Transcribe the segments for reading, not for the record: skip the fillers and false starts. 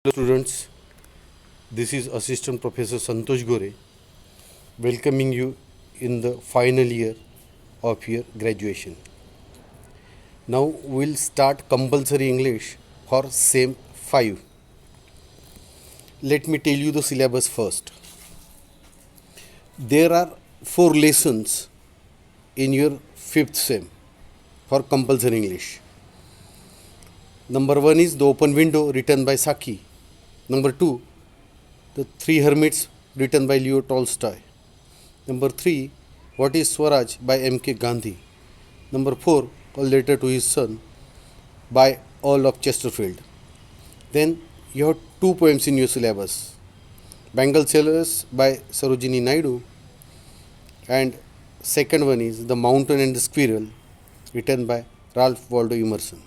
Hello students, this is Assistant Professor Santosh Gore welcoming you in the final year of your graduation. Now we'll start compulsory English for SEM 5. Let me tell you the syllabus first. There are 4 lessons in your 5th SEM for compulsory English. Number 1 is The Open Window written by Saki. Number 2, The Three Hermits written by Leo Tolstoy. Number 3, What is Swaraj by M.K. Gandhi. Number 4, A Letter to His Son by Earl of Chesterfield. Then you have 2 poems in your syllabus. Bengal Sailors by Sarojini Naidu, and second one is The Mountain and the Squirrel written by Ralph Waldo Emerson.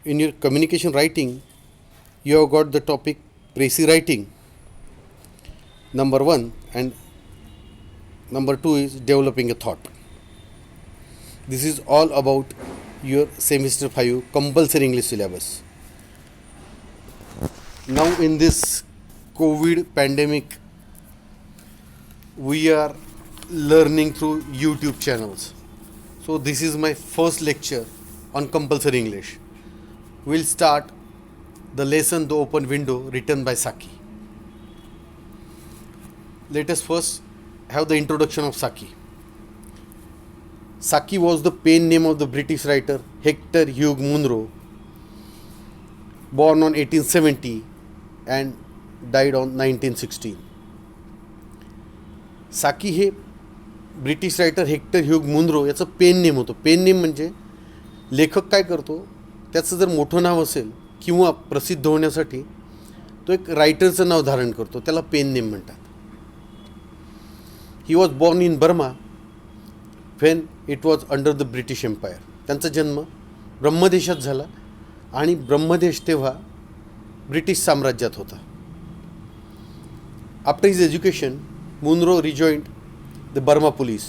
In your communication writing, you have got the topic Précis writing, number 1, and number 2 is developing a thought. This is all about your semester 5 compulsory English syllabus. Now in this COVID pandemic, we are learning through YouTube channels. So this is my first lecture on compulsory English. We'll start the lesson The Open Window written by Saki. Let us first have the introduction of Saki. Saki was the pen name of the British writer Hector Hugh Munro, born on 1870 and died on 1916. Saki हे British writer Hector Hugh Munro याचं pen name होतं. Pen name म्हणजे लेखक काय करतो, त्याचं जर मोठं नाव असेल किंवा प्रसिद्ध होण्यासाठी तो एक रायटरचं नाव धारण करतो, त्याला पेन नेम म्हणतात. He was born in Burma when it was under the British empire. त्यांचा जन्म ब्रह्मदेशात झाला आणि ब्रह्मदेश तेव्हा ब्रिटिश साम्राज्यात होता. After his education Munro rejoined the Burma police.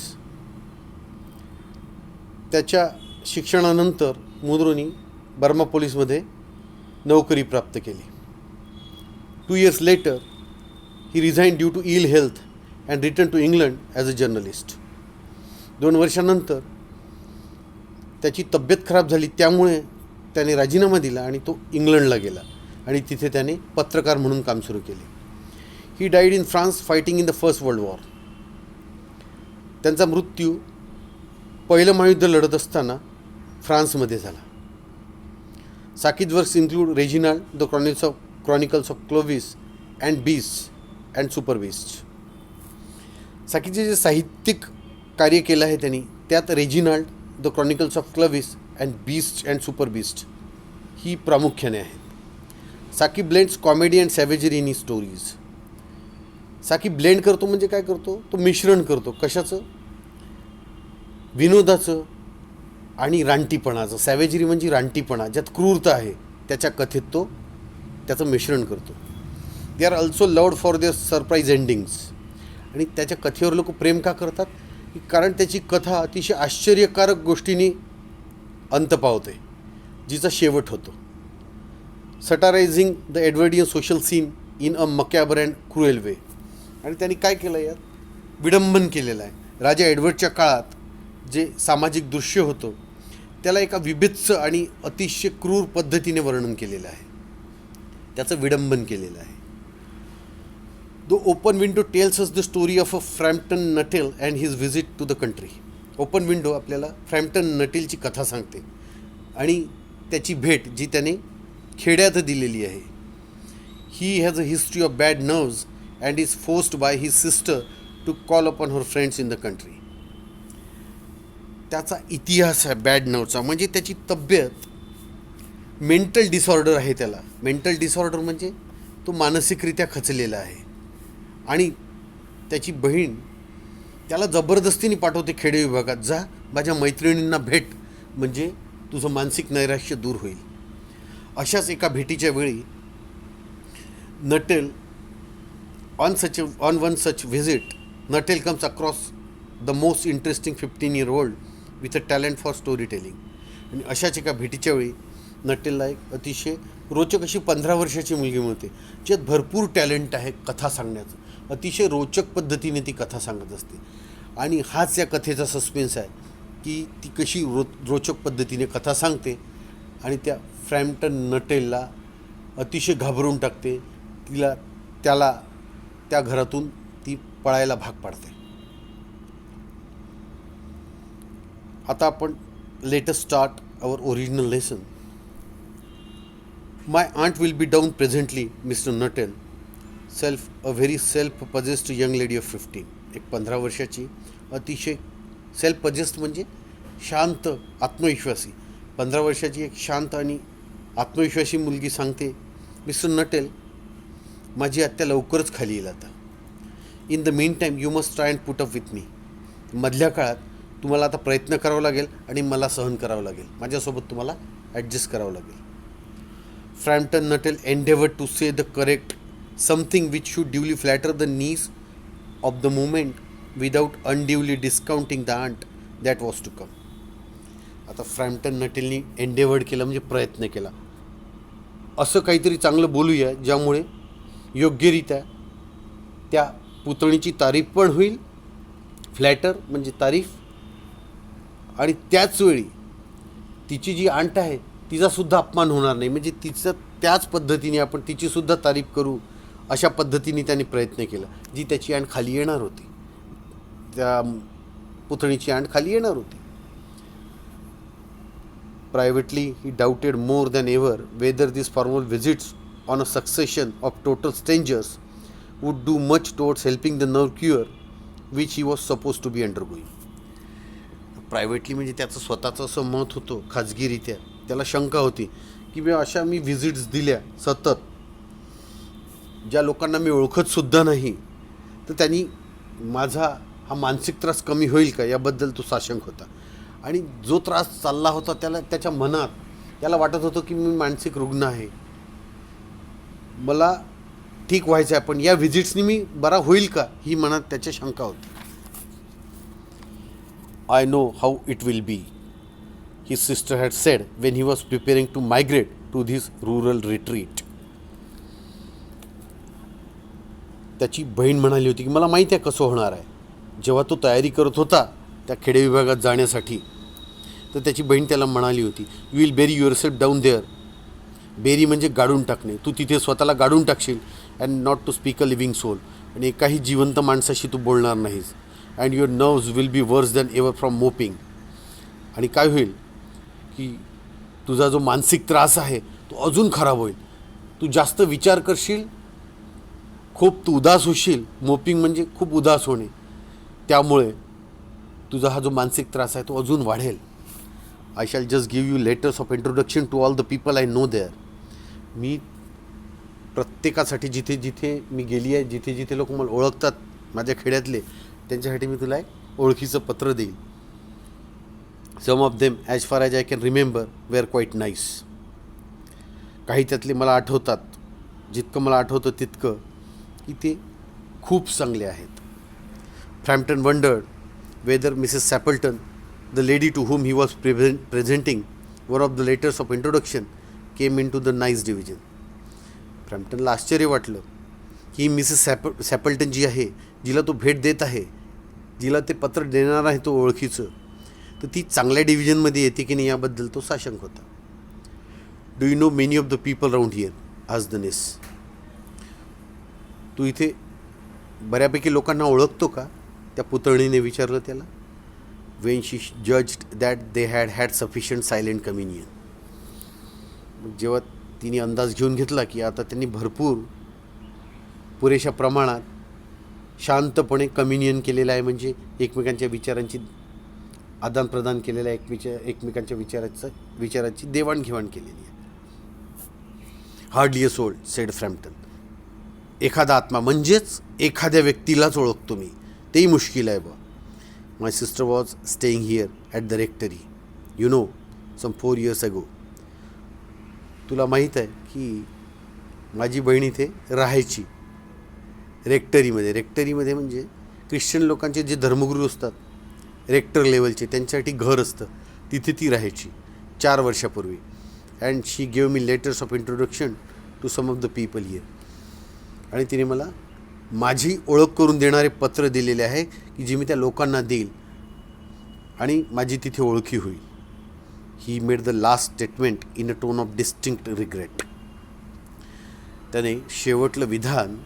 त्याच्या शिक्षणानंतर मुनरोनी बर्मा पोलीसमध्ये नोकरी प्राप्त केली. 2 years later, he resigned due to ill health and returned to England as a journalist. 2 वर्षानंतर त्याची तब्येत खराब झाली, त्यामुळे त्याने राजीनामा दिला आणि तो इंग्लंडला गेला आणि तिथे त्याने पत्रकार म्हणून काम सुरू केले. He died in France fighting in the first world war. त्यांचा मृत्यू पहिलं महायुद्ध लढत असताना फ्रान्समध्ये झाला. Saki's works include Reginald, The Chronicles of Clovis, and Beasts and Super Beasts. साकीचे जे साहित्यिक कार्य केलं आहे त्यांनी, त्यात Reginald, the chronicles of Clovis and beast and super beast ही प्रामुख्याने आहेत. Saki blends comedy and savagery in his stories. Saki blend करतो म्हणजे काय करतो, तो मिश्रण करतो. कशाचं? विनोदाचं आणि रानटीपणाचं. सॅवेजरी म्हणजे रानटीपणा, ज्यात क्रूरता आहे, त्याच्या कथेत तो त्याचं मिश्रण करतो. They are also loved for their surprise endings. आणि त्याच्या कथेवर लोक प्रेम का करतात, कारण त्याची कथा अतिशय आश्चर्यकारक गोष्टींनी अंत पावते, जिचा शेवट होतो. Satirising the Edwardian social scene in a macabre and cruel way. आणि त्यांनी काय केलं, यात विडंबन केलेलं आहे. राजा एडवर्डच्या काळात जे सामाजिक दृश्य होतं त्याला एका विभत्स आणि अतिशय क्रूर पद्धतीने वर्णन केलेलं आहे, त्याचं विडंबन केलेलं आहे. The open window tells us the story of a Frampton Nuttel and his visit to the country. Open window आपल्याला फ्रॅम्प्टन नटेलची कथा सांगते आणि त्याची भेट जी त्याने खेड्यात दिलेली आहे. He has a history of bad nerves and is forced by his sister to call upon her friends in the country. त्याचा इतिहास आहे बॅड नर्वचा, म्हणजे त्याची तब्येत मेंटल डिसऑर्डर आहे. त्याला मेंटल डिसऑर्डर म्हणजे तो मानसिकरित्या खचलेला आहे. आणि त्याची बहीण त्याला जबरदस्तीने पाठवते खेडे विभागात, जा माझ्या मैत्रिणींना भेट, म्हणजे तुझं मानसिक नैराश्य दूर होईल. अशाच एका भेटीच्या वेळी Nuttel on one such visit Nuttel comes across the most interesting 15-year-old with a talent for story telling. आणि अशाच एका भेटीच्या वेळी नटेलला एक अतिशय रोचक अशी 15 वर्षाची मुलगी मिळते, ज्यात भरपूर टॅलेंट आहे कथा सांगण्याचं. अतिशय रोचक पद्धतीने ती कथा सांगत असते. आणि हाच या कथेचा सस्पेन्स आहे की ती कशी रोचक पद्धतीने कथा सांगते आणि त्या फ्रॅम्प्टन नटेलला अतिशय घाबरून टाकते. त्याला त्या घरातून ती पळायला भाग पाडते. आता आपण let's start our original lesson. My aunt will be down presently, Mr. Nuttall. A very self-possessed young lady of 15. एक 15 वर्षाची अतिशय सेल्फ-पजेस्ड म्हणजे शांत, आत्मविश्वासी 15 वर्षाची एक शांत आणि आत्मविश्वासी मुलगी सांगते, मिस्टर नटेल, माझी आत्या लवकरच खाली येईल आता. In the mean time you must try and put up with me. मधल्या काळात तुम्हाला आता प्रयत्न करावा लागेल आणि मला सहन करावं लागेल. माझ्यासोबत तुम्हाला ॲडजस्ट करावं लागेल. फ्रॅम्प्टन नटेल endeavored to say the correct something which should duly flatter the knees of the moment without unduly discounting the aunt that was to come. आता फ्रॅम्प्टन नटेलनी एन्डेवर्ड केलं म्हणजे प्रयत्न केला. असं काहीतरी चांगलं बोलूया ज्यामुळे योग्यरित्या त्या पुतणीची तारीफ पण होईल, फ्लॅटर म्हणजे तारीफ, आणि त्याचवेळी तिची जी आंट आहे तिचासुद्धा अपमान होणार नाही. म्हणजे तिचं त्याच पद्धतीने आपण तिचीसुद्धा तारीफ करू अशा पद्धतीने त्यांनी प्रयत्न केला. जी त्याची आंट खाली येणार होती, त्या पुतणीची आंट खाली येणार होती. Privately he doubted more than ever whether this formal visits on a succession of total strangers would do much towards helping the nerve cure which he was suppose to be undergoing. Privately म्हणजे त्याचं स्वतःचं असं मत होतं खाजगीरित्या. त्याला शंका होती की मी व्हिजिट्स दिल्या सतत ज्या लोकांना मी ओळखतसुद्धा नाही, तर त्यांनी माझा हा मानसिक त्रास कमी होईल का याबद्दल तो साशंक होता. आणि जो त्रास चालला होता त्याच्या मनात त्याला वाटत होतं की मी मानसिक रुग्ण आहे, मला ठीक व्हायचं आहे, पण या व्हिजिट्सनी मी बरा होईल का ही मनात त्याच्या शंका होती. I know how it will be, his sister had said when he was preparing to migrate to this rural retreat. त्याची बहीण म्हणाली होती की मला माहिती आहे कसं होणार आहे. जेव्हा तो तयारी करत होता त्या खेडे विभागात जाण्यासाठी, तर त्याची बहीण त्याला म्हणाली होती, you will bury yourself down there. Bury म्हणजे गाडून टाकणे. तू तिथे स्वतःला गाडून टाकशील and not to speak a living soul. आणि एकाही जिवंत माणसाशी तू बोलणार नाहीस. And your nerves will be worse than ever from mopping. आणि काय होईल की तुझा जो मानसिक त्रास आहे तो अजून खराब होईल. तू जास्त विचार करशील, खूप तू उदास होशील. मोपिंग म्हणजे खूप उदास होणे. त्यामुळे तुझा हा जो मानसिक त्रास आहे तो अजून वाढेल. I shall just give you letters of introduction to all the people I know there. मी प्रत्येकासाठी जिथे जिथे मी गेली आहे, जिथे जिथे लोक मला ओळखतात माझ्या खेड्यातले, त्यांच्यासाठी मी तुला एक ओळखीचं पत्र देईल. Some of them as far as I can remember were quite nice. काही त्यातले मला आठवतात, जितकं मला आठवतं तितकं की ते खूप चांगले आहेत. Frampton wondered whether Mrs Sappleton, the lady to whom he was presenting one of the letters of introduction, came into the nice division. फ्रॅम्प्टनला आश्चर्य वाटलं की मिसेस सॅपल्टन जी आहे, जिला तो भेट देत आहे, जिला ते पत्र देणार आहे तो ओळखीचं, तर ती चांगल्या डिव्हिजनमध्ये येते की नाही याबद्दल तो साशंक होता. Do you know many of the people round here आज द नेस. तू इथे बऱ्यापैकी लोकांना ओळखतो का, त्या पुतळीने विचारलं त्याला. Wien she judged that they had sufficient silent communion. जेव्हा तिने अंदाज घेऊन घेतला की आता त्यांनी पुरेशा प्रमाणात शांतपणे कम्युनियन केलेलं आहे, म्हणजे एकमेकांच्या विचारांची आदानप्रदान केलेलं आहे, एकमेकांच्या विचाराची देवाणघेवाण केलेली आहे. Hardly a soul, said Frampton. एखादा आत्मा म्हणजेच एखाद्या व्यक्तीलाच ओळखतो मी, तेही मुश्किल आहे बा. My sister was staying here at the rectory, you know, some 4 years ago. तुला माहीत आहे की माझी बहीण इथे राहायची रेक्टरीमध्ये. रेक्टरीमध्ये म्हणजे ख्रिश्चन लोकांचे जे धर्मगुरू असतात, रेक्टर लेवलचे, त्यांच्यासाठी घर असतं, तिथे ती राहायची 4 वर्षापूर्वी. And she gave me letters of introduction to some of the people here. आणि तिने मला माझी ओळख करून देणारे पत्र दिलेले आहे की जी मी त्या लोकांना देईल आणि माझी तिथे ओळखी होईल. He made the last statement in a tone of distinct regret. त्याने शेवटलं विधान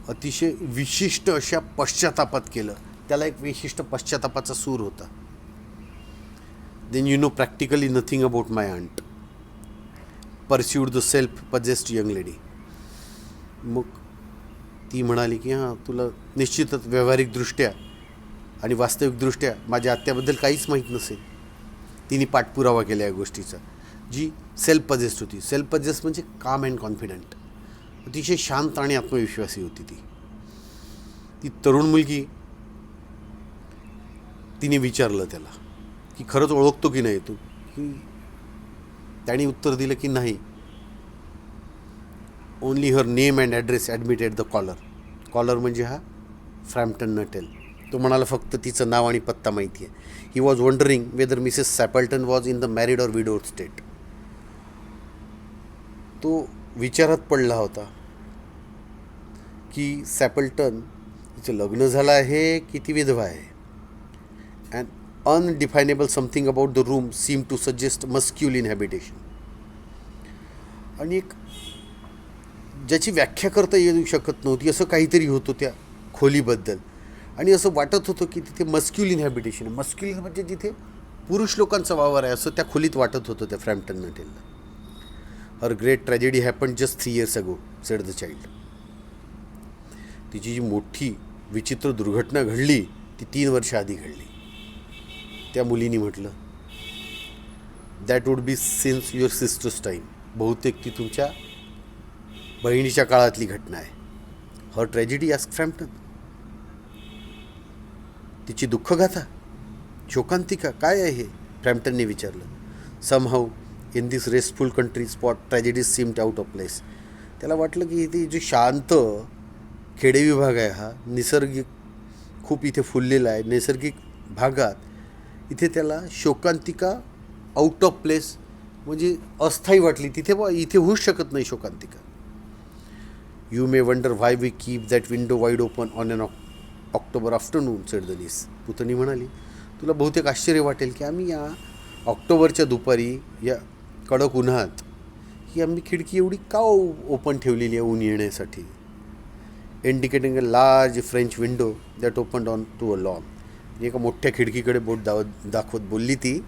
अतिशय विशिष्ट अशा पश्चातापात केलं. त्याला एक विशिष्ट पश्चातापाचा सूर होता. Then you know practically nothing about my aunt, pursued the self possessed young lady. मग ती म्हणाली की हां, तुला निश्चितच व्यावहारिकदृष्ट्या आणि वास्तविकदृष्ट्या माझ्या आत्याबद्दल काहीच माहीत नसेल. तिने पाठपुरावा केला या गोष्टीचा, जी सेल्फ पजेस्ड होती. सेल्फ पजेस्ड म्हणजे काम अँड कॉन्फिडंट, अतिशय शांत आणि आत्मविश्वासी होती ती तरुण मुलगी. तिने विचारलं त्याला की खरंच ओळखतो की नाही तू, की त्याने उत्तर दिलं की नाही. Only her name and address admitted the caller. Caller म्हणजे हा फ्रॅम्प्टन नटेल. तो म्हणाला फक्त तिचं नाव आणि पत्ता माहिती आहे. He was wondering whether Mrs Sappleton was in the married or widowed state. तो विचारात पडला होता की सॅपल्टन तिचं लग्न झालं आहे की ती विधवा आहे. And undefinable something about the room seem to suggest masculine habitation. आणि एक ज्याची व्याख्या करता येऊ शकत नव्हती असं काहीतरी होतं त्या खोलीबद्दल. आणि असं वाटत होतं की तिथे मस्क्युलिन हॅबिटेशन आहे. मस्क्युलिन म्हणजे जिथे पुरुष लोकांचा वावर आहे असं त्या खोलीत वाटत होतं त्या फ्रॅम्प्टन नटेलला. Her great tragedy happen just 3 years ago, said the child. तिची जी मोठी विचित्र दुर्घटना घडली ती 3 वर्ष आधी घडली. त्या मुलीने म्हटलं, that would be since your sister's time. बहुतेक ती तुमच्या बहिणीच्या काळातली घटना आहे. Her tragedy ask Frampton. तिची दुःखगाथा, शोकांतिका काय आहे हे फ्रॅम्प्टनने विचारलं. Somehow in this restful country spot tragedies seemed out of place. त्याला वाटलं की इथे जो शांत खेडे विभाग आहे हा निसर्गिक खूप इथे फुललेला आहे नैसर्गिक भागात, इथे त्याला शोकांतिका आउट ऑफ प्लेस म्हणजे अस्थायी वाटली. तिथे इथे होऊच शकत नाही शोकांतिका. You may wonder why we keep that window wide open on an October afternoon, said the niece. पुतणी म्हणाली, तुला बहुतेक आश्चर्य वाटेल की आम्ही या ऑक्टोबरच्या दुपारी या कडक उन्हात ही आम्ही खिडकी एवढी का ओपन ठेवलेली आहे ऊन येण्यासाठी. Indicating a large French window that opened on to a lawn. एका मोठ्या खिडकीकडे बोट दाखवत बोलली ती.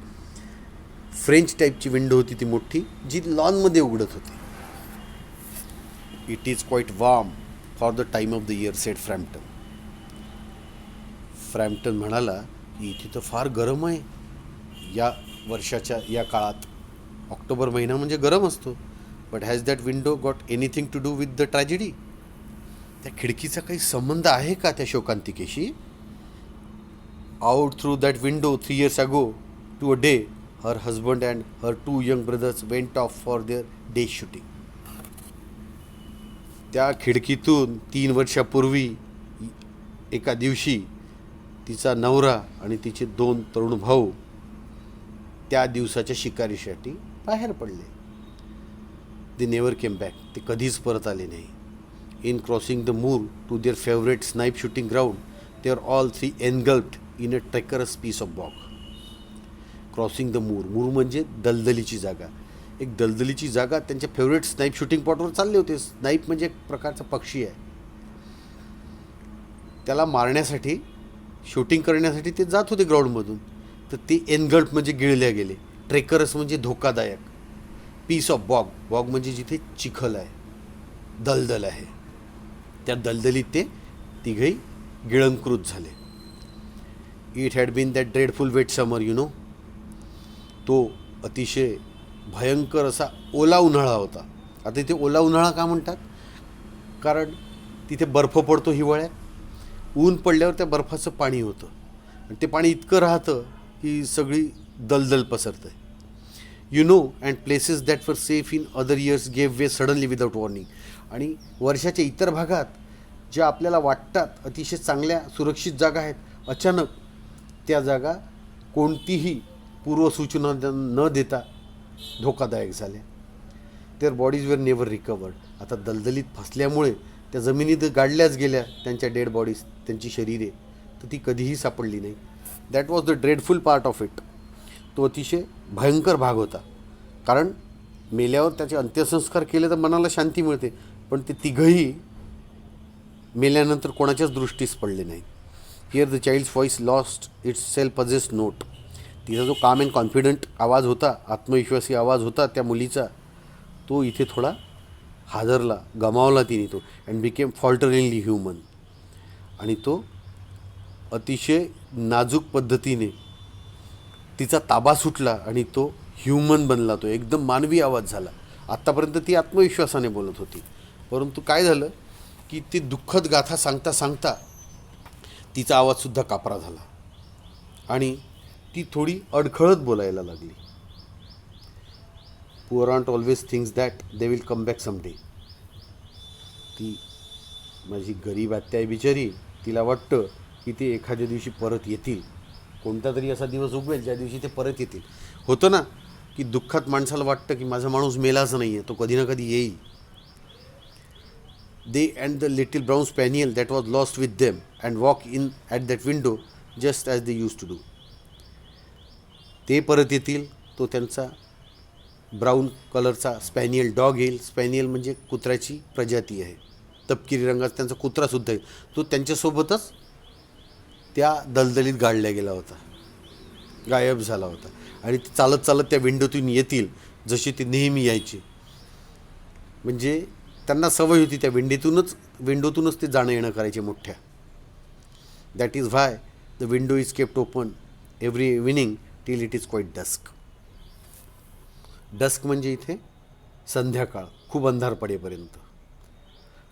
फ्रेंच टाईपची विंडो होती ती मोठी, जी लॉनमध्ये उघडत होती. It is quite warm for the time of the year, said Frampton. Frampton म्हणाला की इथे तर फार गरम आहे या वर्षाच्या या काळात. ऑक्टोबर महिना म्हणजे गरम असतो. But has that window got anything to do with the tragedy. त्या खिडकीचा काही संबंध आहे का त्या शोकांतिकेशी. Out through that window 3 years ago to a day her husband and her 2 young brothers went off for their day shooting. त्या खिडकीतून 3 वर्षापूर्वी एका दिवशी तिचा नवरा आणि तिचे 2 तरुण भाऊ त्या दिवसाच्या शिकारीसाठी बाहेर पडले. They never came back. ते कधीच परत आले नाही. In crossing the moor to their favourite snipe shooting ground they are all 3 engulfed in a treacherous piece of bog. Crossing the moor, moor म्हणजे दलदलीची जागा. एक दलदलीची जागा त्यांच्या फेवरेट स्नाईप शूटिंग स्पॉटवर चालले होते. स्नाईप म्हणजे एक प्रकारचा पक्षी आहे. त्याला मारण्यासाठी शूटिंग करण्यासाठी ते जात होते ग्राउंडमधून. तर ते एनगल्ट म्हणजे गिळल्या गेले. ट्रेकरस म्हणजे धोकादायक. पीस ऑफ बॉग, बॉग म्हणजे जिथे चिखल आहे, दलदल आहे, त्या दलदलीत ते तिघही गिळंकृत झाले. It had been that dreadful wet summer you know. तो अतिशय भयंकर असा ओला उन्हाळा होता. आता इथे ओला उन्हाळा का म्हणतात, कारण तिथे बर्फ पडतो हिवाळ्यात. ऊन पडल्यावर त्या बर्फाचं पाणी होतं आणि ते पाणी इतकं राहतं की सगळी दलदल पसरतं. You know and places that were safe in other years gave way suddenly without warning. आणि वर्षाच्या इतर भागात ज्या आपल्याला वाटतात अतिशय चांगल्या सुरक्षित जागा आहेत, अचानक त्या जागा कोणतीही पूर्वसूचना न देता धोकादायक झाल्या. Their bodies were never recovered. आता दलदलीत फसल्यामुळे त्या जमिनीत गाडल्याच गेल्या त्यांच्या डेड बॉडीज, त्यांची शरीरे, तर ती कधीही सापडली नाही. That was the dreadful part of it. तो अतिशय भयंकर भाग होता, कारण मेल्यावर त्याचे अंत्यसंस्कार केले तर मनाला शांती मिळते, पण ते तिघंही मेल्यानंतर कोणाच्याच दृष्टीस पडले नाही. Here the child's voice lost its self possessed note. तिचा जो काम अँड कॉन्फिडंट आवाज होता, आत्मविश्वासी आवाज होता त्या मुलीचा, तो इथे थोडा हादरला, गमावला तिने तो, अँड बिकेम फॉल्टरिंगली ह्युमन. आणि तो अतिशय नाजूक पद्धतीने तिचा ताबा सुटला आणि तो ह्युमन बनला, तो एकदम मानवी आवाज झाला. आत्तापर्यंत ती आत्मविश्वासाने बोलत होती, परंतु काय झालं की ती दुःखद गाथा सांगता सांगता तिचा आवाजसुद्धा कापरा झाला आणि ती थोडी अडखळत बोलायला लागली. Poor ऑन्ट always thinks that they will come back someday. ती माझी गरीब आत्या आहे बिचारी, तिला वाटतं की ते एखाद्या दिवशी परत येतील, कोणता तरी असा दिवस उगवेल ज्या दिवशी ते परत येतील. होतं ना की दुःखात माणसाला वाटतं की माझा माणूस मेलाच नाही आहे, तो कधी ना कधी येईल. They and the little brown spaniel that was lost with them and walk in at that window just as they used to do. ते परत येतील, तो त्यांचा ब्राऊन कलरचा स्पॅनियल डॉग येईल. स्पॅनियल म्हणजे कुत्र्याची प्रजाती आहे, तपकिरी रंगाचा त्यांचा कुत्रासुद्धा येईल. तो त्यांच्यासोबतच त्या दलदलीत गाडल्या गेला होता, गायब झाला होता. आणि ते चालत चालत त्या विंडोतून येतील जशी ते नेहमी यायचे. म्हणजे त्यांना सवय होती त्या विंडोतूनच ते जाणं येणं करायचे मोठ्या. That is why the window is kept open every evening till it is quite dusk. Dusk म्हणजे इथे संध्याकाळ, खूप अंधार पडेपर्यंत.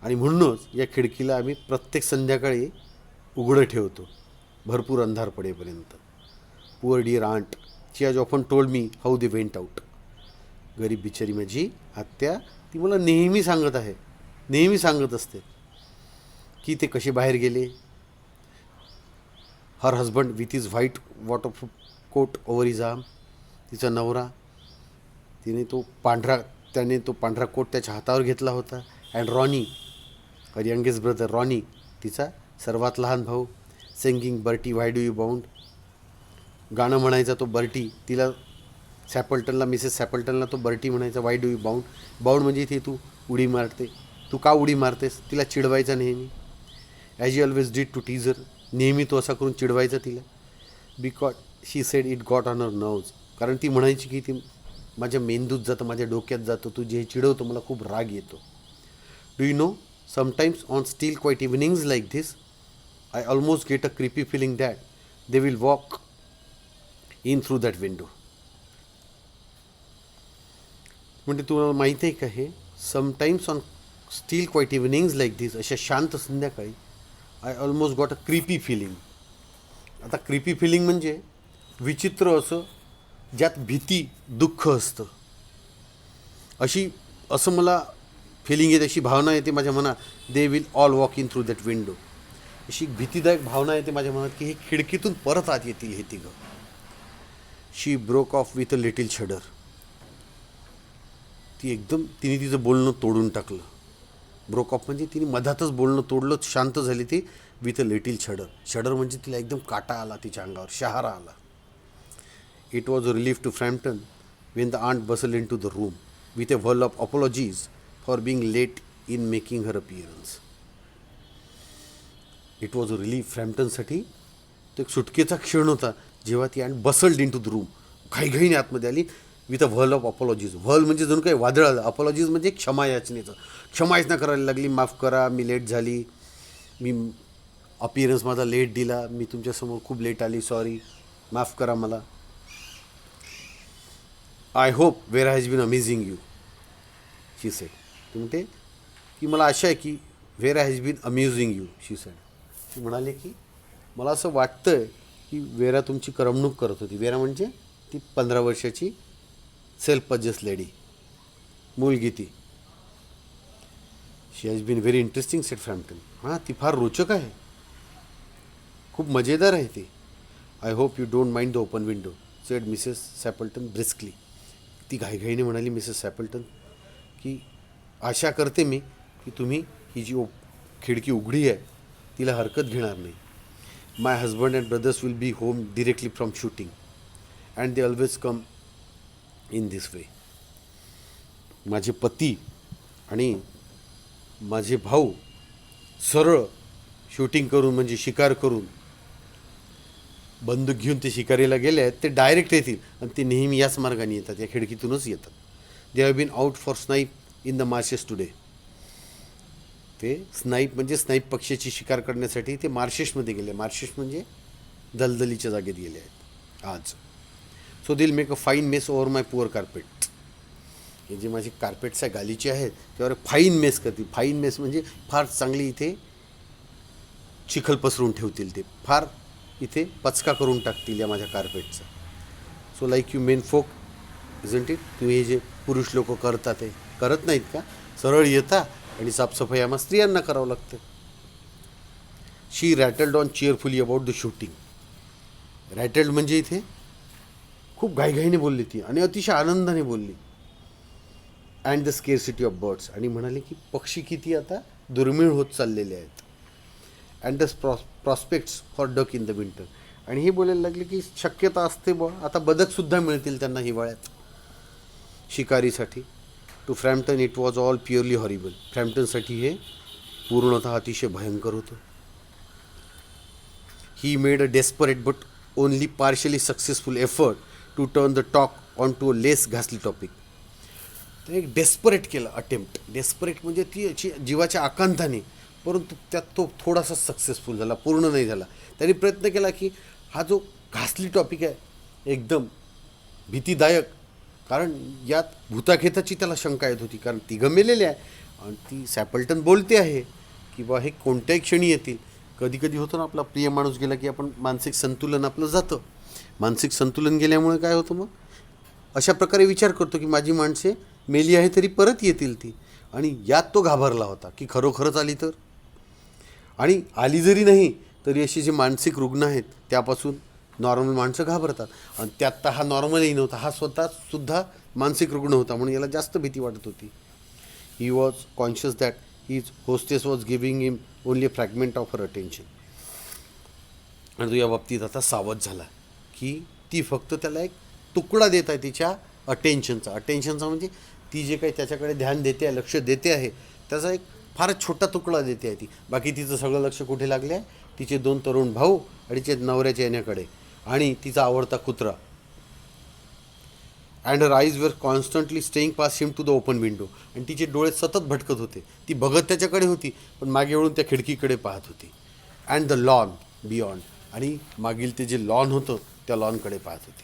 आणि म्हणूनच या खिडकीला आम्ही प्रत्येक संध्याकाळी उघडं ठेवतो, भरपूर अंधार पडेपर्यंत. Poor dear aunt, she has often told me how they went out. गरीब बिचारी माझी आत्या, ती मला नेहमी सांगत आहे, नेहमी सांगत असते की ते कसे बाहेर गेले. Her husband with his white water coat over his arm. तिचा नवरा, त्याने तो पांढरा कोट त्याच्या हातावर घेतला होता. And Ronnie, her youngest brother Ronnie, तिचा सर्वात लहान भाऊ, singing Bertie why do you bound. गाणं म्हणायचा तो बर्टी, तिला सॅपल्टनला, मिसेस सॅपल्टनला तो बर्टी म्हणायचा. Why do you bound. Bound म्हणजे इथे तू उडी मारते, तू का उडी मारतेस, तिला चिडवायचा नेहमी. As you always did to tease her, नेहमी तो असा करून चिडवायचा तिला. Because she said it got on her nerves, कारण ती म्हणायची की ती माझ्या मेंदूत जातं, माझ्या डोक्यात जातं, तू जे चिडवतो मला खूप राग येतो. Do you know, sometimes on still quiet evenings like this I almost get a creepy feeling that they will walk in through that window. म्हणजे तुम्हाला माहिती आहे का हे, sometimes on still quiet evenings like this, अशा शांत संध्याकाळी I almost got a creepy feeling. आता क्रिपी फिलिंग म्हणजे विचित्र असं, ज्यात भीती दुःख असतं, असं मला फिलिंग येते, अशी भावना येते माझ्या मनात. They will all walk in through that window. अशी भीतीदायक भावना येते माझ्या मनात की हे खिडकीतून परत आत येतील हे तिघं. She broke off with a little shudder. तिने तिचं बोलणं तोडून टाकलं. ब्रोक ऑफ म्हणजे तिने मधातच बोलणं तोडलं, शांत झाली ती. With a little शडर. शडर म्हणजे तिला एकदम काटा आला तिच्या अंगावर, शहारा आला. It was a relief to Frampton when the aunt bustled into the room with a whirl of apologies for being late in making her appearance. It was a relief, फ्रॅम्प्टनसाठी तो एक सुटकेचा क्षण होता जेव्हा ती aunt bustled into the room, घाईघाईने आतमध्ये आली. With a whirl of apologies. Whirl म्हणजे जणू काही वादळ आलं, अपॉलॉजीज म्हणजे क्षमा याचनेचं. क्षमायाचना करायला लागली, माफ करा, मी लेट झाली, मी अपिअरन्स माझा लेट दिला, मी तुमच्यासमोर खूप लेट आली, सॉरी, माफ करा मला. I hope Vera has been amazing you, she said. ती म्हणते की मला आशा आहे की Vera has been amusing you, she said. ती म्हणाली की मला असं वाटतं की वेरा तुमची करमणूक करत होती. वेरा म्हणजे ती 15 वर्षाची सेल्फ पजेस लेडी, मुलगी ती. She has been very interesting, said Frampton. हां, ती फार रोचक आहे, खूप मजेदार आहे ती. I hope you don't mind the open window, said Mrs Sappleton briskly. ती घाईघाईने म्हणाली, मिसेस सॅपल्टन, की आशा करते मी की तुम्ही ही जी खिडकी उघडी आहे तिला हरकत घेणार नाही. My husband and brothers will be home directly from shooting and they always come in this way. माझे पती आणि माझे भाऊ सरळ शूटिंग करून म्हणजे शिकार करून बंदूक घेऊन ते शिकारीला गेले आहेत, ते डायरेक्ट येतील आणि ते नेहमी याच मार्गाने येतात, या खिडकीतूनच येतात. They have been out for snipe in the marshes today. ते स्नाईप म्हणजे स्नाईप पक्ष्याची शिकार करण्यासाठी ते मार्शेसमध्ये गेले. मार्शेस म्हणजे दलदलीच्या जागेत गेले आहेत आज. सो दिल make a fine mess over my poor carpet. हे जे माझे कार्पेट्स आहे गालीचे आहेत त्यावर फाईन मेस करतील. फाईन मेस म्हणजे फार चांगली इथे चिखल पसरून ठेवतील, ते फार इथे पचका करून टाकतील या माझ्या कार्पेटचा. So like you menfolk isn't it. तुम्ही हे जे पुरुष लोक करतात ते करत नाहीत का? सरळ येता आणि साफसफाई आम्हाला स्त्रियांना करावं लागतं. शी रॅटल्ड ऑन चेअरफुली अबाउट द शूटिंग. रॅटल्ड म्हणजे इथे खूप घाईघाईने बोलली ती आणि अतिशय आनंदाने बोलली. And the scarcity of birds. आणि म्हणाले की पक्षी किती आता दुर्मिळ होत चाललेले आहेत. And the prospects for duck in the winter. आणि हे बोलायला लागले की शक्यता असते आता बदकसुद्धा मिळतील त्यांना हिवाळ्यात शिकारीसाठी. To Framton it was all purely horrible. फ्रॅम्प्टनसाठी हे पूर्णतः अतिशय भयंकर होतं. He made a desperate but only partially successful effort to turn the talk on to a less घासली टॉपिक. तर एक डेस्परेट केलं अटेम्प्ट. डेस्परेट म्हणजे ती याची जीवाच्या आकांताने, परंतु त्यात तो थोडासा सक्सेसफुल झाला, पूर्ण नाही झाला. त्यांनी प्रयत्न केला की हा जो घासली टॉपिक आहे एकदम भीतीदायक, कारण यात भूताखेताची त्याला शंका येत होती, कारण तिघं मेलेले आहे आणि ती सॅपल्टन बोलते आहे की बा हे कोणत्याही क्षणी येतील. कधी कधी होतं ना, आपला प्रिय माणूस गेला की आपण मानसिक संतुलन आपलं जातं. मानसिक संतुलन गेल्यामुळे काय होतं, मग अशा प्रकारे विचार करतो की माझी माणसे मेली आहे तरी परत येतील ती. आणि यात तो घाबरला होता की खरोखरच आली तर, आणि आली जरी नाही तरी असे जे मानसिक रुग्ण आहेत त्यापासून नॉर्मल माणसं घाबरतात. आणि त्यात तर हा नॉर्मलही नव्हता, हा स्वतःसुद्धा मानसिक रुग्ण होता, म्हणून याला जास्त भीती वाटत होती. He was conscious that his hostess was giving him only a fragment of her attention. आणि तो या बाबतीत आता सावध झाला की ती फक्त त्याला एक तुकडा देत आहे तिच्या अटेन्शनचा. अटेन्शनचा म्हणजे ती जे काही त्याच्याकडे ध्यान देते आहे, लक्ष देते आहे, त्याचा एक फारच छोटा तुकडा देते आहे ती. बाकी तिचं सगळं लक्ष कुठे लागले आहे, तिचे 2 तरुण भाऊ आणि तिचे नवऱ्याच्या येण्याकडे आणि तिचा आवडता कुत्रा. And her eyes were constantly straying past him to the open window. आणि तिचे डोळे सतत भटकत होते. ती बघत त्याच्याकडे होती पण मागे वळून त्या खिडकीकडे पाहत होती. And the lawn beyond. आणि मागील ते जे लॉन होतं त्या लॉनकडे पाहत होती.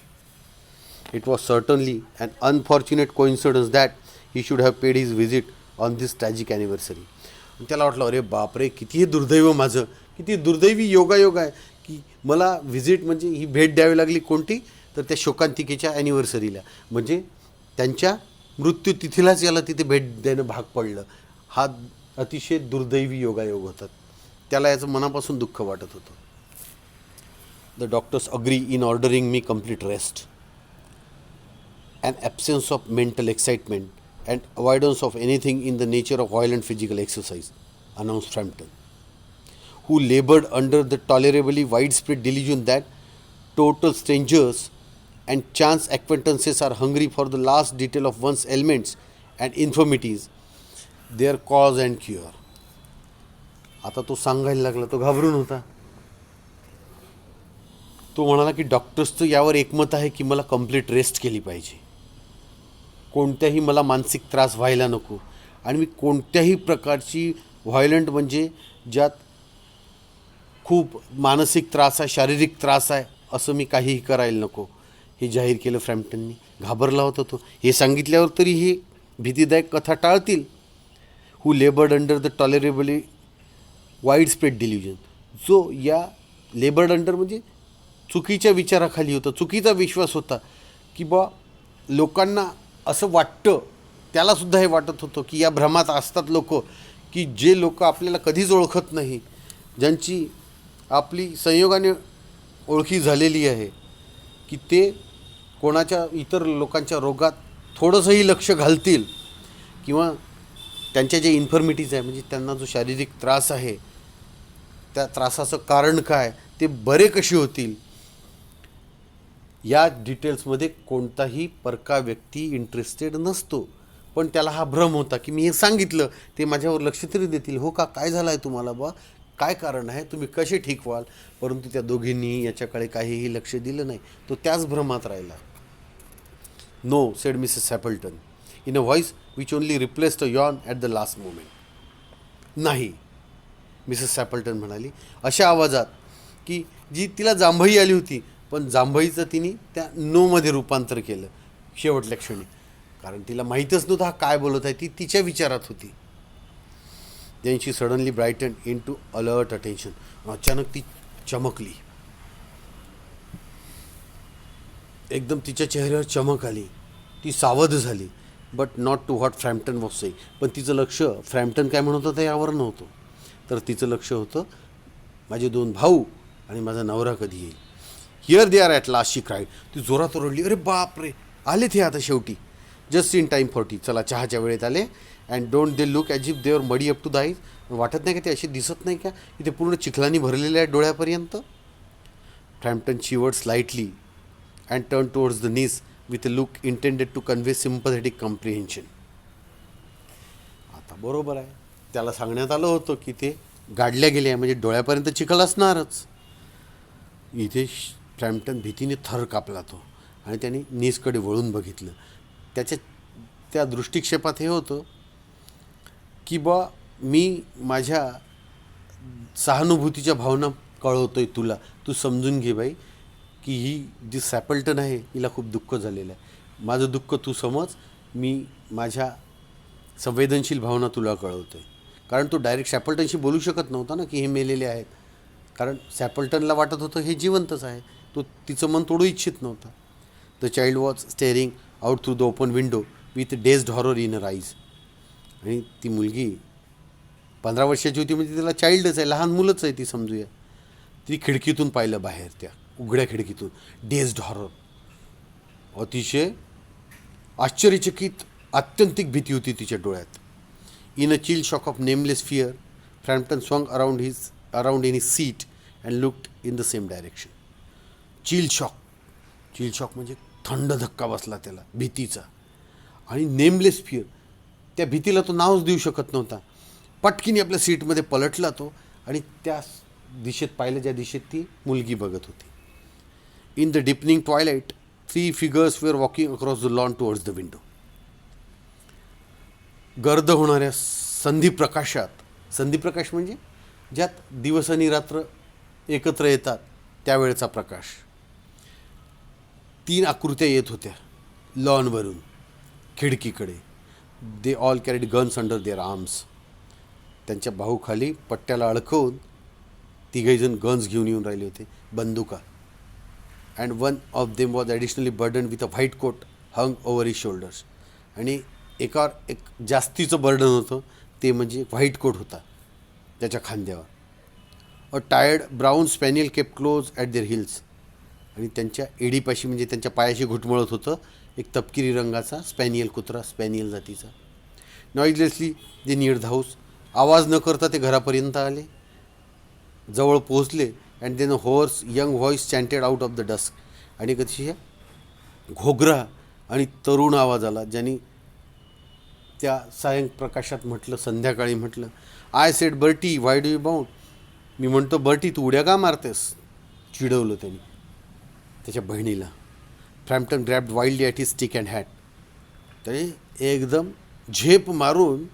It was certainly an unfortunate coincidence that he should have paid his visit on this tragic anniversary. त्याला वाटलं, अरे बापरे, किती हे दुर्दैव माझं, किती दुर्दैवी योगायोग आहे की मला व्हिजिट म्हणजे ही भेट द्यावी लागली. कोणती तर त्या शोकांतिकेच्या ॲनिव्हर्सरीला, म्हणजे त्यांच्या मृत्यूतिथीलाच याला तिथे भेट देणं भाग पडलं. हा अतिशय दुर्दैवी योगायोग होता. त्याला याचं मनापासून दुःख वाटत होतं. The doctors agree in ordering me complete rest, an absence of mental excitement and avoidance of anything in the nature of violent physical exercise, announced Frampton, who labored under the tolerably widespread delusion that total strangers and chance acquaintances are hungry for the last detail of one's ailments and infirmities, their cause and cure. आता तो सांगायला लागला, तो घाबरून होता. तो म्हणाला की डॉक्टर्सचं यावर एकमत आहे की मला कंप्लीट रेस्ट केली पाहिजे. कोणत्याही मला मानसिक त्रास व्हायला नको आणि मी कोणत्याही प्रकारची व्हायलंट म्हणजे ज्यात खूप मानसिक त्रास आहे, शारीरिक त्रास आहे, असं मी काहीही करायला नको, हे जाहीर केलं फ्रॅम्प्टननी. घाबरला होता तो. हे सांगितल्यावर तरी हे भीतीदायक कथा टाळतील. Who laboured under the tolerably widespread delusion. जो या लेबर्ड अंडर म्हणजे चुकीच्या विचाराखाली होता, चुकीचा विश्वास होता की बा लोकांना असं वाटतं, त्यालासुद्धा हे वाटत होतं की या भ्रमात असतात लोक की जे लोक आपल्याला कधीच ओळखत नाही, ज्यांची आपली संयोगाने ओळखी झालेली आहे, की ते कोणाच्या इतर लोकांच्या रोगात थोडंसंही लक्ष घालतील किंवा त्यांच्या जे इन्फर्मिटीज आहे म्हणजे त्यांना जो शारीरिक त्रास आहे त्या त्रासाचं कारण काय, ते बरे कसे होतील, या डिटेल्समध्ये कोणताही परका व्यक्ती इंटरेस्टेड नसतो. पण त्याला हा भ्रम होता की मी हे सांगितलं ते माझ्यावर लक्ष तरी देतील, हो का, काय झालं आहे तुम्हाला बा, काय कारण आहे, तुम्ही कसे ठीक व्हाल. परंतु त्या दोघींनी याच्याकडे काहीही लक्ष दिलं नाही. तो त्याच भ्रमात राहिला. No, said Mrs Sappleton in a voice which only replaced a yawn at the last moment. नाही, मिसेस सॅपल्टन म्हणाली अशा आवाजात की जी तिला जांभई आली होती, पण जांभईचं तिने त्या नोमध्ये रूपांतर केलं शेवटल्या क्षणी, कारण तिला माहीतच नव्हतं हा काय बोलत आहे. ती तिच्या विचारात होती. Then she suddenly brightened into alert attention. अचानक ती चमकली, एकदम तिच्या चेहऱ्यावर चमक आली. ती सावध झाली. But not to what Framton was saying. पण तिचं लक्ष फ्रॅम्प्टन काय म्हणत होतं यावर नव्हतं, तर तिचं लक्ष होतं माझे 2 भाऊ आणि माझा नवरा कधी येईल. Here they are at last, she cried. ती जोरात ओरडली, अरे बाप रे, आले ते आता शेवटी. Just in time for tea. चला चहाच्या वेळेत आले. And don't they look as if they were muddy up to the eyes. वाटत नाही का ते असे दिसत नाही का की ते पूर्ण चिखलानी भरलेले आहेत डोळ्यापर्यंत. Framton shivered slightly and turn towards the niece with a look intended to convey sympathetic comprehension. आता बरोबर आहे, त्याला सांगण्यात आलं होतं की ते गाडल्या गेले म्हणजे डोळ्यापर्यंत चिखल असणारच. इथे फ्रॅम्प्टन भीतीने थर कापला तो आणि त्याने नीसकडे वळून बघितलं. त्याच्या त्या दृष्टिक्षेपात हे होतं की बा मी माझ्या सहानुभूतीच्या भावना कळवतोय तुला, तू समजून घे बाई की ही जी सॅपल्टन आहे हिला खूप दुःख झालेलं आहे. माझं दुःख तू समज, मी माझ्या संवेदनशील भावना तुला कळवतोय. कारण तो डायरेक्ट सॅपल्टनशी बोलू शकत नव्हता ना की हे मेलेले आहेत, कारण सॅपल्टनला वाटत होतं हे जिवंतच आहे. तो तिचं मन तोडू इच्छित नव्हता. The child was staring out through the open window with dazed horror in her eyes. आणि ती मुलगी 15 वर्षाची होती म्हणजे तिला चाइल्डच आहे, लहान मुलंच आहे ती समजूया. ती खिडकीतून पाहिलं बाहेर, त्या उघड्या खिडकीतून. डेझड हॉरर, अतिशय आश्चर्यचकित आत्यंतिक भीती होती तिच्या डोळ्यात. In a chill shock of nameless fear Framton swung around in his seat and looked in the same direction. Chill shock म्हणजे थंड धक्का बसला त्याला भीतीचा. आणि नेमलेस फिअर, त्या भीतीला तो नावच देऊ शकत नव्हता. पटकीने आपल्या सीटमध्ये पलटला तो आणि त्या दिशेत पाहिलं ज्या दिशेत ती मुलगी बघत होती. In the deepening twilight 3 figures were walking across the lawn towards the window. गर्द होणाऱ्या संधिप्रकाश म्हणजे ज्यात दिवस आणि रात्र एकत्र येतात त्यावेळेचा प्रकाश. 3 आकृत्या येत होत्या लॉनवरून खिडकीकडे. They all carried guns under their arms. त्यांच्या बाहूखाली पट्ट्याला अडकवून तिघेजण गन्स घेऊन येऊन राहिले होते, बंदुका. And one of them was additionally burden with a white coat hung over his shoulders. आणि एकावर एक जास्तीचं बर्डन होतं ते म्हणजे व्हाईट कोट होता त्याच्या खांद्यावर. A tired brown spaniel kept close at their heels. आणि त्यांच्या एडीपाशी म्हणजे त्यांच्या पायाशी घुटमळत होतं एक तपकिरी रंगाचा स्पॅनियल कुत्रा, स्पॅनियल जातीचा. Noiselessly they neared the house. आवाज न करता ते घरापर्यंत आले, जवळ पोहोचले. And then a hoarse young voice chanted out of the dusk. आणि कशी घोगरा आणि तरुण आवाज आला ज्यांनी त्या सायंप्रकाशात म्हटलं, संध्याकाळी म्हटलं, I said Bertie why do you bound. मी म्हणतो बर्टी तू उड्या का मारतेस, चिडवलं त्यांनी त्याच्या बहिणीला. Framton grabbed wildly at his stick and hat. त्याने एकदम झेप मारून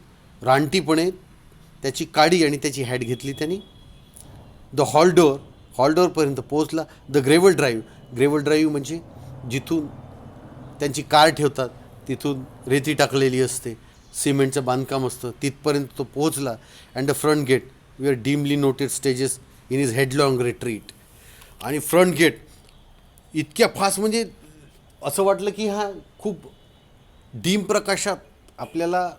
रानटीपणे त्याची काडी आणि त्याची हॅट घेतली त्यांनी. द हॉलडोअरपर्यंत पोहोचला. द ग्रेव्हल ड्राईव्ह म्हणजे जिथून त्यांची कार ठेवतात तिथून रेती टाकलेली असते, सिमेंटचं बांधकाम असतं, तिथपर्यंत तो पोहोचला. And the front gate we are dimly noted stages in his headlong retreat. आणि फ्रंट गेट इतक्या फास्ट म्हणजे असं वाटलं की हा खूप डीम प्रकाशात आपल्याला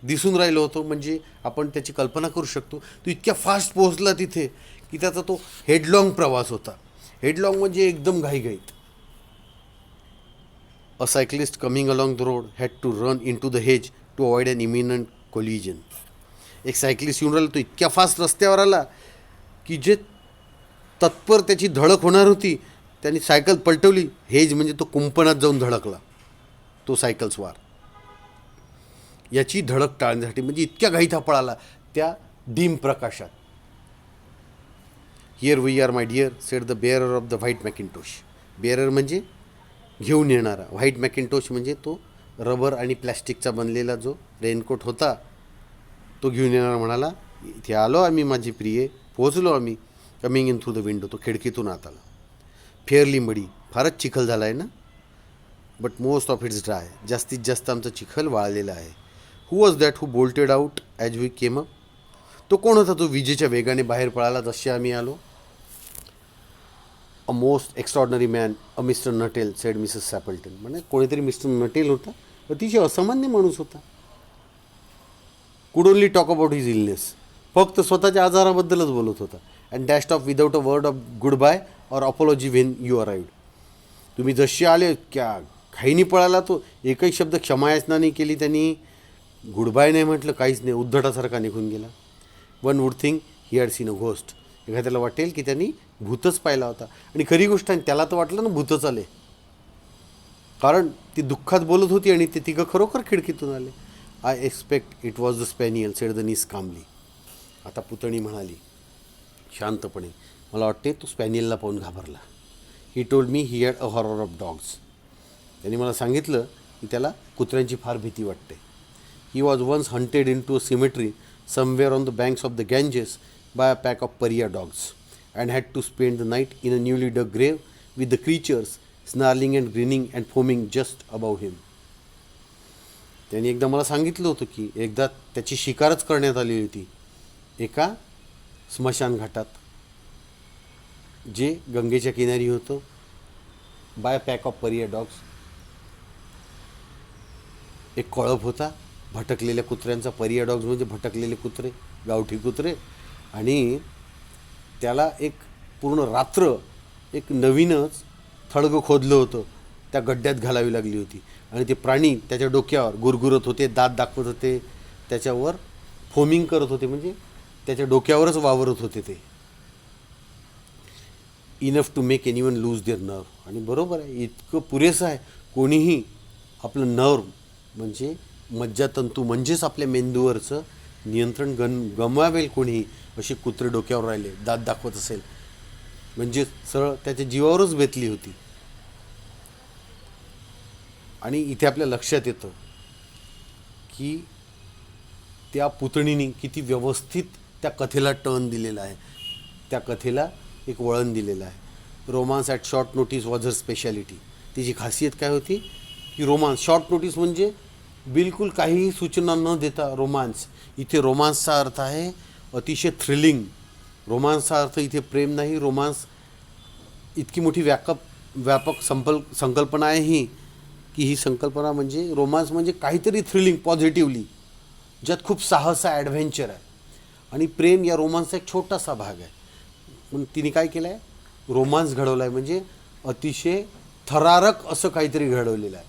दिसून राहिलो होतो, म्हणजे आपण त्याची कल्पना करू शकतो. तो इतक्या फास्ट पोहोचला तिथे की त्याचा तो हेडलॉंग प्रवास होता. हेडलॉंग म्हणजे एकदम घाईघाईत. A cyclist coming along the road had to run into the hedge to avoid an imminent collision. एक सायकलिस्ट येऊन राहिला, तो इतक्या फास्ट रस्त्यावर आला की जे तत्पर त्याची धडक होणार होती त्यांनी सायकल पलटवली. हेज म्हणजे तो कुंपणात जाऊन धडकला तो सायकल स्वार. याची धडक टाळण्यासाठी म्हणजे इतक्या घाईता पळाला त्या डीम प्रकाशात. Here we are my dear said the bearer of the white mackintosh. Bearer म्हणजे घेऊन येणारा, व्हाईट मॅकिंटोश म्हणजे तो रबर आणि प्लॅस्टिकचा बनलेला जो रेनकोट होता तो घेऊन येणारा. म्हणाला, इथे आलो आम्ही माझी प्रिये, पोहोचलो आम्ही. Coming in through the window, तो खिडकीतून आत आला. फेअरली मडी, फारच चिखल झाला आहे ना. But most of it's dry, जास्तीत जास्त आमचा चिखल वाळलेला आहे. Who was that who bolted out as we came up. तो कोण होता तो विजेच्या वेगाने बाहेर पळाला जसे आम्ही आलो. A most extraordinary man, a Mr Nuttel said Mrs Sappleton. म्हणजे कोणीतरी मिस्टर नटेल होता, अतिशय असामान्य माणूस होता. Could only talk about his illness, फक्त स्वतःच्या आजाराबद्दलच बोलत होता. And dashed off without a word of goodbye or apology when you arrived. तुम्ही जसे आले क्या घाईनी पळाला तो, एकही शब्द क्षमायाचना नाही केली त्यांनी, गुड बाय नाही म्हटलं, काहीच नाही, उद्धटासारखा निघून गेला. One would think he had seen a ghost. एखाद्याला वाटेल की त्यांनी भूतच पाहिला होता. आणि खरी गोष्ट आहे, त्याला तर वाटलं ना भूतच आले, कारण ती दुःखात बोलत होती आणि ते तिघं खरोखर खिडकीतून आले. I expect it was the spaniel said the niece calmly. आता पुतणी म्हणाली शांतपणे, मला वाटते तो स्पॅनियलला पाहून घाबरला. He told me he had a horror of dogs. त्यांनी मला सांगितलं की त्याला कुत्र्यांची फार भीती वाटते. He was once hunted into a cemetery somewhere on the banks of the Ganges by a pack of pariah dogs and had to spend the night in a newly dug grave with the creatures snarling and grinning and foaming just above him. त्यांनी एकदा मला सांगितलं होतं की एकदा त्याची शिकारच करण्यात आली होती एका स्मशानघाटात, जे गंगेच्या किनारी होतं, bye pack of pariah dogs. एक कळप होता भटकलेल्या कुत्र्यांचा. परिया डॉग्स म्हणजे भटकलेले कुत्रे, गावठी कुत्रे. आणि त्याला एक पूर्ण रात्र एक नवीनच थडगं खोदलं होतं, त्या गड्ड्यात घालावी लागली होती. आणि ते प्राणी त्याच्या डोक्यावर गुरगुरत होते, दात दाखवत होते, त्याच्यावर फोमिंग करत होते, म्हणजे त्याच्या डोक्यावरच वावरत होते ते. Enough to make anyone lose their nerve. आणि बरोबर आहे, इतकं पुरेसं आहे कोणीही आपलं नर्व म्हणजे मज्जातंतू म्हणजेच आपल्या मेंदूवरचं नियंत्रण गमवावेल कोणीही. असे कुत्रे डोक्यावर राहिले, दात दाखवत असेल म्हणजे सरळ त्याच्या जीवावरच बेतली होती. आणि इथे आपल्या लक्षात येतं की त्या पुतणीने किती व्यवस्थित त्या कथेला टर्न दिलेला आहे, त्या कथेला एक वळण दिलेलं आहे. Romance at short notice was her speciality. तिची खासियत काय होती की रोमान्स, शॉर्ट नोटीस म्हणजे बिलकुल काहीही सूचना न देता रोमान्स. इथे रोमान्सचा अर्थ आहे अतिशय थ्रिलिंग. रोमान्सचा अर्थ इथे प्रेम नाही. रोमान्स इतकी मोठी व्यापक संकल्पना आहे ही, की ही संकल्पना म्हणजे रोमान्स म्हणजे काहीतरी थ्रिलिंग पॉझिटिव्हली, ज्यात खूप साहस आहे, ॲडव्हेंचर आहे. आणि प्रेम या रोमान्सचा एक छोटासा भाग आहे. पण तिने काय केलं आहे, रोमान्स घडवला आहे, म्हणजे अतिशय थरारक असं काहीतरी घडवलेलं आहे.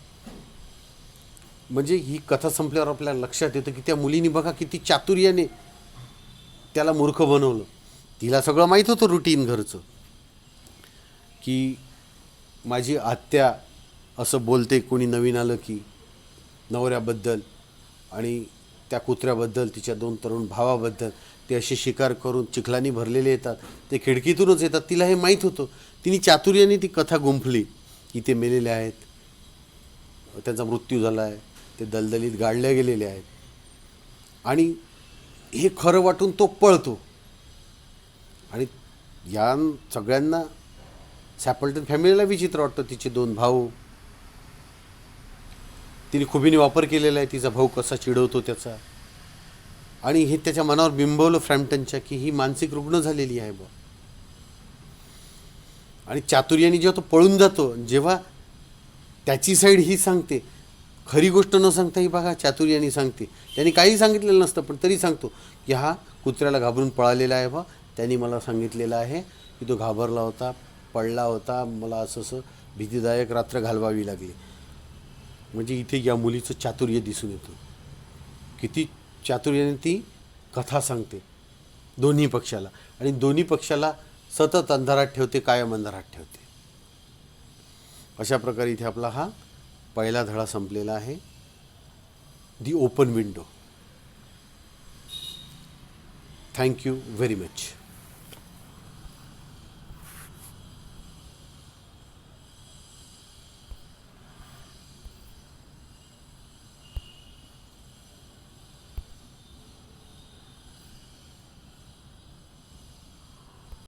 म्हणजे ही कथा संपल्यावर आपल्याला लक्षात येतं की त्या मुलीने बघा किती चातुर्याने त्याला मूर्ख बनवलं. तिला सगळं माहीत होतं रुटीन घरचं, की माझी आत्या असं बोलते कोणी नवीन आलं की नवऱ्याबद्दल, आणि त्या कुत्र्याबद्दल, तिच्या 2 तरुण भावाबद्दल. ते असे शिकार करून चिखलानी भरलेले येतात, ते खिडकीतूनच येतात. तिला हे माहीत होतं. तिने चातुर्याने ती कथा गुंफली. इथे मेलेले आहेत, त्यांचा मृत्यू झाला आहे, ते दलदलीत गाडल्या गेलेले आहेत. आणि हे खरं वाटून तो पळतो. आणि या सगळ्यांना सॅपल्टन फॅमिलीला विचित्र वाटतं. तिचे 2 भाऊ, तिने खुबीने वापर केलेला आहे, तिचा भाऊ कसा चिडवतो त्याचा. आणि हे त्याच्या मनावर बिंबवलं फ्रॅम्प्टनच्या की ही मानसिक रुग्ण झालेली आहे बा. आणि चातुर्याने जेव्हा तो पळून जातो, जेव्हा त्याची साईड ही सांगते, खरी गोष्ट न सांगता ही बघा चातुर्याने सांगते. त्यांनी काही सांगितलेलं नसतं पण तरी सांगतो की हा कुत्र्याला घाबरून पळालेला आहे बा. त्यांनी मला सांगितलेलं आहे की तो घाबरला होता, पडला होता, मला असं भीतीदायक रात्र घालवावी लागली. म्हणजे इथे या मुलीचं चातुर्य दिसून येतं. किती चातुर्याने ती कथा सांगते दोन्ही पक्षाला, आणि दोन्ही पक्षाला सतत अंधारात ठेवते, कायम अंधारात ठेवते. अशा प्रकारे इथे आपला हा पहिला धडा संपलेला आहे, दी open window. Thank you very much.